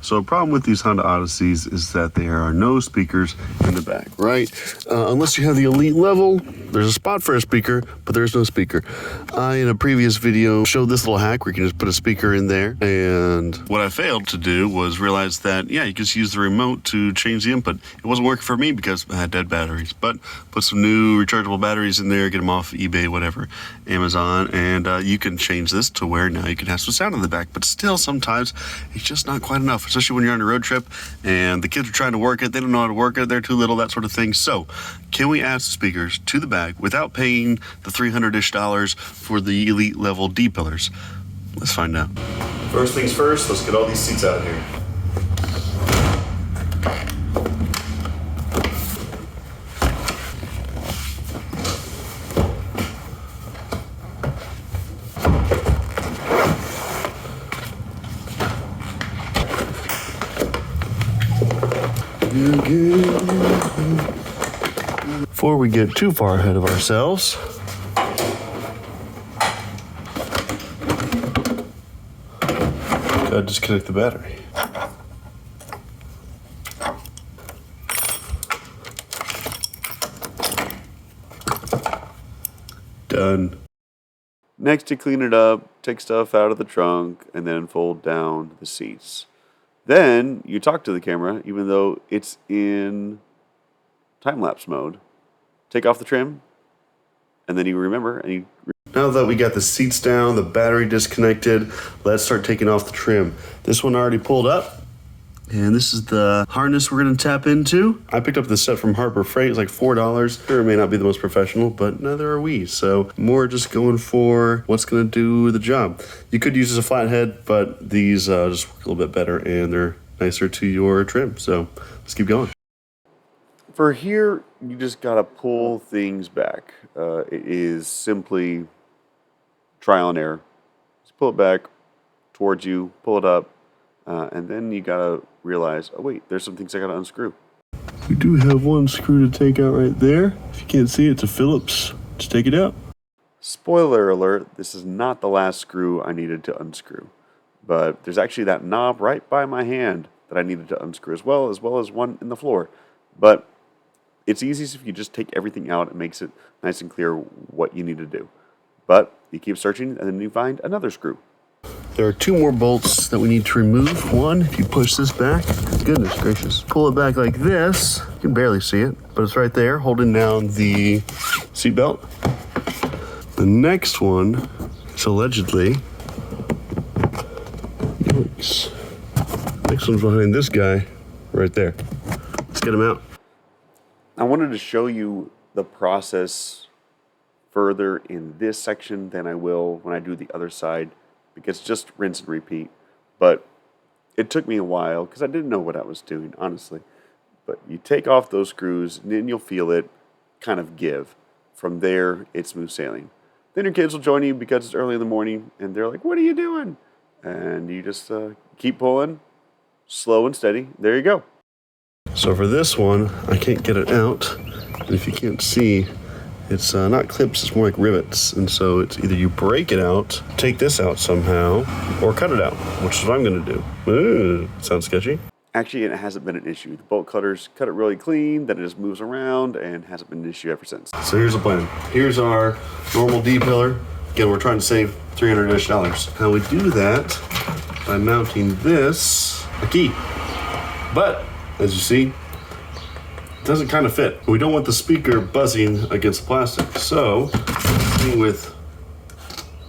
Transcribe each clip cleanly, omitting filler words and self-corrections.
So a problem with these Honda Odysseys is that there are no speakers in the back, right? Unless you have the elite level, there's a spot for a speaker, but there's no speaker. I, in a previous video, showed this little hack where you can just put a speaker in there. And what I failed to do was realize that, yeah, you just use the remote to change the input. It wasn't working for me because I had dead batteries, but put some new rechargeable batteries in there, get them off eBay, whatever, Amazon, and you can change this to where now you can have some sound in the back. But still, sometimes it's just not quite enough, especially when you're on a road trip and the kids are trying to work it. They don't know how to work it. They're too little, that sort of thing. So can we add speakers to the back without paying the $300-ish for the elite level D pillars? Let's find out. First things first, let's get all these seats out here. Before we get too far ahead of ourselves, gotta disconnect the battery. Done. Next, to clean it up, take stuff out of the trunk, and then fold down the seats. Then you talk to the camera, even though it's in time-lapse mode. Take off the trim, and then you remember. Now that we got the seats down, the battery disconnected, let's start taking off the trim. This one already pulled up, and this is the harness we're going to tap into. I picked up this set from Harbor Freight. It's like $4. It may not be the most professional, but neither are we. So more just going for what's going to do the job. You could use this as a flathead, but these just work a little bit better, and they're nicer to your trim. So let's keep going. For here, you just got to pull things back. It is simply trial and error. Just pull it back towards you, pull it up, and then you got to realize, oh wait, there's some things I got to unscrew. We do have one screw to take out right there. If you can't see it, it's a Phillips. Just take it out. Spoiler alert, this is not the last screw I needed to unscrew. But there's actually that knob right by my hand that I needed to unscrew as well as one in the floor. But it's easiest if you just take everything out. It makes it nice and clear what you need to do. But you keep searching, and then you find another screw. There are two more bolts that we need to remove. One, if you push this back, goodness gracious, pull it back like this. You can barely see it, but it's right there, holding down the seatbelt. The next one is allegedly, yikes. Next one's behind this guy, right there. Let's get him out. I wanted to show you the process further in this section than I will when I do the other side, because it's just rinse and repeat. But it took me a while because I didn't know what I was doing, honestly. But you take off those screws, and then you'll feel it kind of give. From there, it's smooth sailing. Then your kids will join you because it's early in the morning, and they're like, what are you doing? And you just keep pulling, slow and steady. There you go. So for this one, I can't get it out. And if you can't see, it's not clips, it's more like rivets. And so it's either you break it out, take this out somehow, or cut it out, which is what I'm going to do. Sounds sketchy. Actually, it hasn't been an issue. The bolt cutters cut it really clean, then it just moves around and hasn't been an issue ever since. So here's the plan. Here's our normal D-pillar. Again, we're trying to save $300-ish. Now we do that by mounting this, a key. But as you see, it doesn't kind of fit. We don't want the speaker buzzing against the plastic. So, with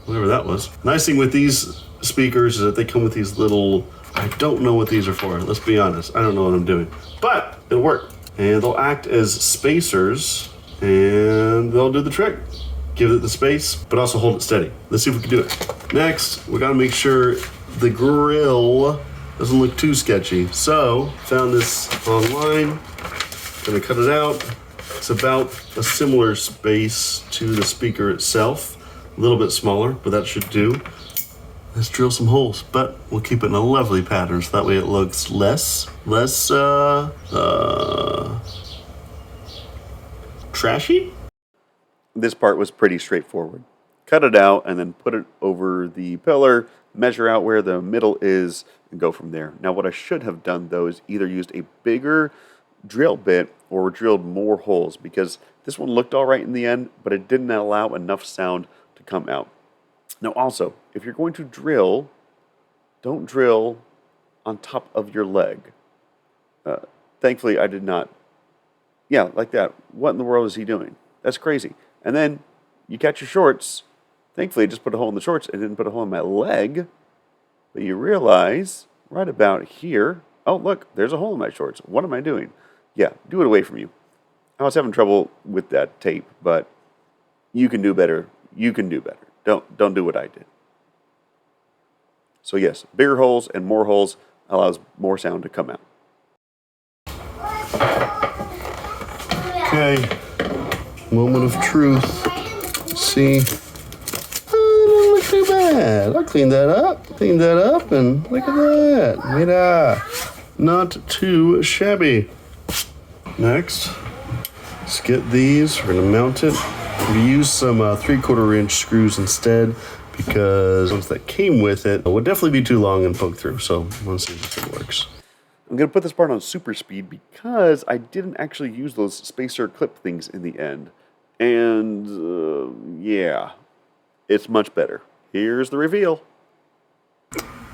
whatever that was. Nice thing with these speakers is that they come with these little, I don't know what these are for. Let's be honest. I don't know what I'm doing. But it'll work. And they'll act as spacers, and they'll do the trick. Give it the space, but also hold it steady. Let's see if we can do it. Next, we gotta make sure the grill doesn't look too sketchy. So, found this online. Gonna cut it out. It's about a similar space to the speaker itself. A little bit smaller, but that should do. Let's drill some holes, but we'll keep it in a lovely pattern so that way it looks less trashy. This part was pretty straightforward. Cut it out and then put it over the pillar, measure out where the middle is, and go from there. Now, what I should have done, though, is either used a bigger drill bit or drilled more holes, because this one looked all right in the end, but it didn't allow enough sound to come out. Now, also, if you're going to drill, don't drill on top of your leg. Thankfully, I did not. Yeah, like that. What in the world is he doing? That's crazy. And then you catch your shorts. Thankfully, I just put a hole in the shorts and didn't put a hole in my leg. But you realize right about here, oh, look, there's a hole in my shorts. What am I doing? Yeah, do it away from you. I was having trouble with that tape, but you can do better. You can do better. Don't do what I did. So yes, bigger holes and more holes allows more sound to come out. Okay, moment of truth. See, oh, don't look too bad. I cleaned that up, and look at that. Mira, not too shabby. Next, let's get these. We're gonna mount it. We use some 3/4 inch screws instead, because ones that came with it would definitely be too long and poke through. So let's see if it works. I'm going to put this part on super speed because I didn't actually use those spacer clip things in the end. And yeah, it's much better. Here's the reveal.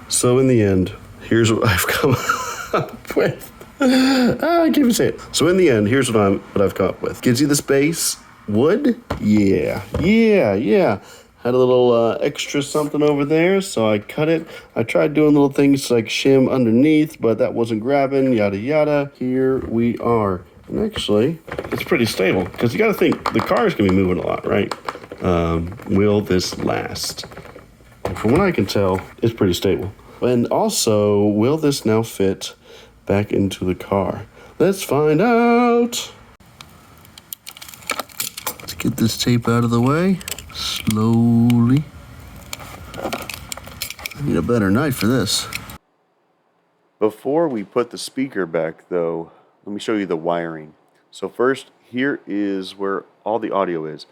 So in the end, here's what I've come up with. I can't even say it. So in the end, here's what I've come up with. Gives you the space. Wood? Yeah. Had a little extra something over there, so I cut it. I tried doing little things like shim underneath, but that wasn't grabbing, yada yada. Here we are. And actually, it's pretty stable, because you got to think, the car's going to be moving a lot, right? Will this last? And from what I can tell, it's pretty stable. And also, will this now fit back into the car? Let's find out! Let's get this tape out of the way. Slowly. I need a better knife for this. Before we put the speaker back, though, let me show you the wiring. So first, here is where all the audio is.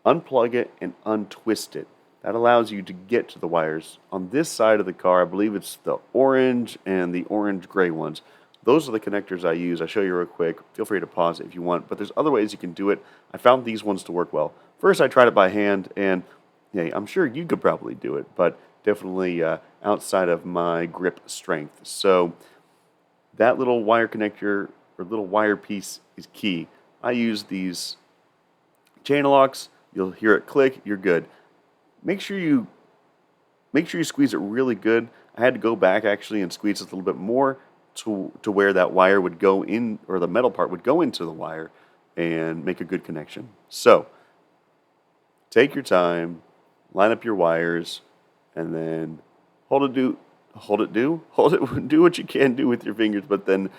Unplug it and untwist it. That allows you to get to the wires. On this side of the car, I believe it's the orange and the orange-gray ones. Those are the connectors I use. I'll show you real quick. Feel free to pause it if you want, but there's other ways you can do it. I found these ones to work well. First, I tried it by hand, and yeah, I'm sure you could probably do it, but definitely outside of my grip strength. So that little wire connector or little wire piece is key. I use these channel locks. You'll hear it click. You're good. Make sure you squeeze it really good. I had to go back actually and squeeze it a little bit more to where that wire would go in, or the metal part would go into the wire and make a good connection. So take your time, line up your wires, and then do what you can do with your fingers, but then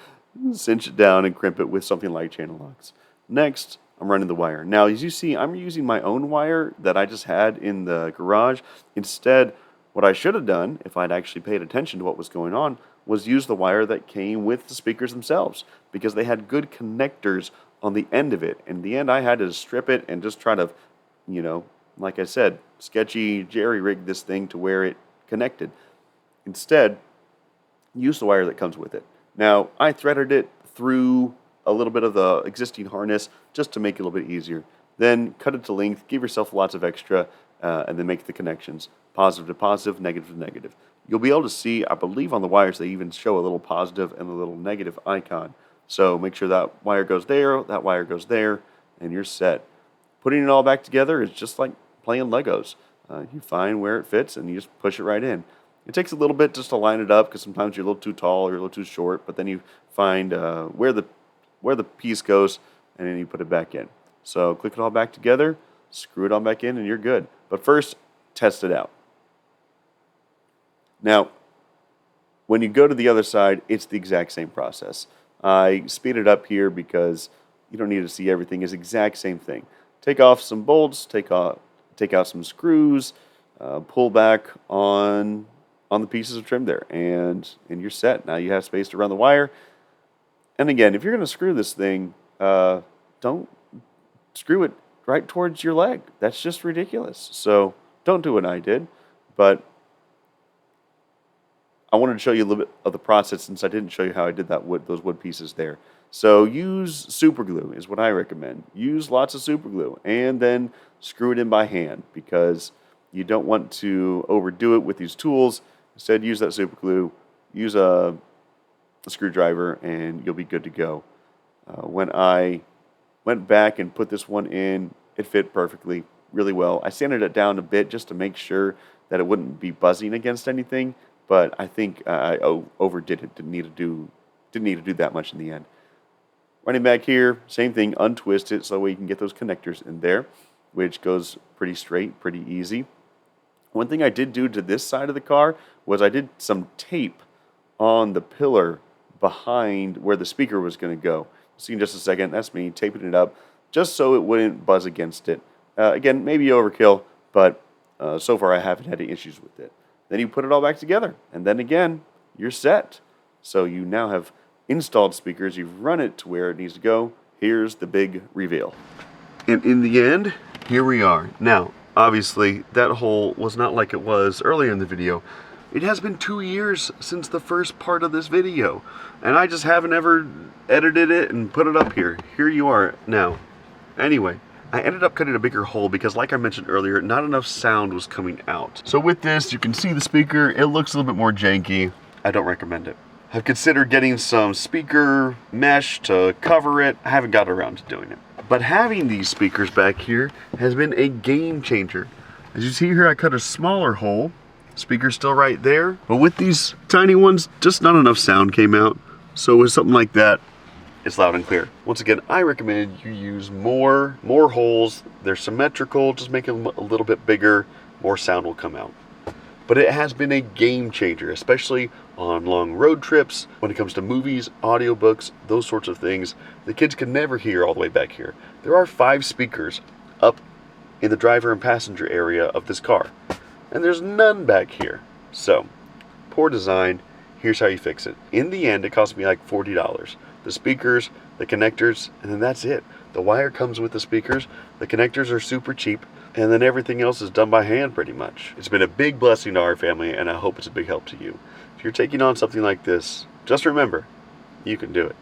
cinch it down and crimp it with something like channel locks. Next, I'm running the wire. Now, as you see, I'm using my own wire that I just had in the garage. Instead, what I should have done, if I'd actually paid attention to what was going on, was use the wire that came with the speakers themselves, because they had good connectors on the end of it. In the end, I had to strip it and just try to, like I said, sketchy jerry-rig this thing to where it connected. Instead, use the wire that comes with it. Now, I threaded it through a little bit of the existing harness just to make it a little bit easier. Then cut it to length, give yourself lots of extra, and then make the connections. Positive to positive, negative to negative. You'll be able to see, I believe on the wires, they even show a little positive and a little negative icon. So make sure that wire goes there, that wire goes there, and you're set. Putting it all back together is just like playing Legos. You find where it fits and you just push it right in. It takes a little bit just to line it up, because sometimes you're a little too tall or you're a little too short, but then you find where the piece goes, and then you put it back in. So click it all back together, screw it all back in, and you're good. But first, test it out. Now, when you go to the other side, it's the exact same process. I speed it up here because you don't need to see everything. It's the exact same thing. Take off some bolts, take out some screws, pull back on the pieces of trim there, and you're set. Now you have space to run the wire. And again, if you're going to screw this thing, don't screw it right towards your leg. That's just ridiculous. So don't do what I did. But I wanted to show you a little bit of the process since I didn't show you how I did those wood pieces there. So use super glue is what I recommend. Use lots of super glue and then screw it in by hand because you don't want to overdo it with these tools. Instead, use that super glue, use a screwdriver, and you'll be good to go. When I went back and put this one in, it fit perfectly, really well. I sanded it down a bit just to make sure that it wouldn't be buzzing against anything, but I think I overdid it. Didn't need to do that much in the end. Running back here, same thing, untwist it so that way you can get those connectors in there, which goes pretty straight, pretty easy. One thing I did do to this side of the car was I did some tape on the pillar behind where the speaker was going to go. See in just a second, that's me taping it up just so it wouldn't buzz against it. Again, maybe overkill, but so far I haven't had any issues with it. Then you put it all back together, and then again, you're set. So you now have installed speakers, you've run it to where it needs to go. Here's the big reveal. And in the end, here we are. Now, obviously, that hole was not like it was earlier in the video. It has been 2 years since the first part of this video, and I just haven't ever edited it and put it up here. Here you are now. Anyway, I ended up cutting a bigger hole because, like I mentioned earlier, not enough sound was coming out. So with this, you can see the speaker. It looks a little bit more janky. I don't recommend it. I've considered getting some speaker mesh to cover it. I haven't got around to doing it. But having these speakers back here has been a game changer. As you see here, I cut a smaller hole. Speaker's still right there. But with these tiny ones, just not enough sound came out. So with something like that, it's loud and clear. Once again, I recommend you use more holes. They're symmetrical, just make them a little bit bigger, more sound will come out. But it has been a game changer, especially on long road trips, when it comes to movies, audiobooks, those sorts of things. The kids can never hear all the way back here. There are 5 speakers up in the driver and passenger area of this car, and there's none back here. So, poor design. Here's how you fix it. In the end, it cost me like $40. The speakers, the connectors, and then that's it. The wire comes with the speakers, the connectors are super cheap, and then everything else is done by hand pretty much. It's been a big blessing to our family, and I hope it's a big help to you. If you're taking on something like this, just remember, you can do it.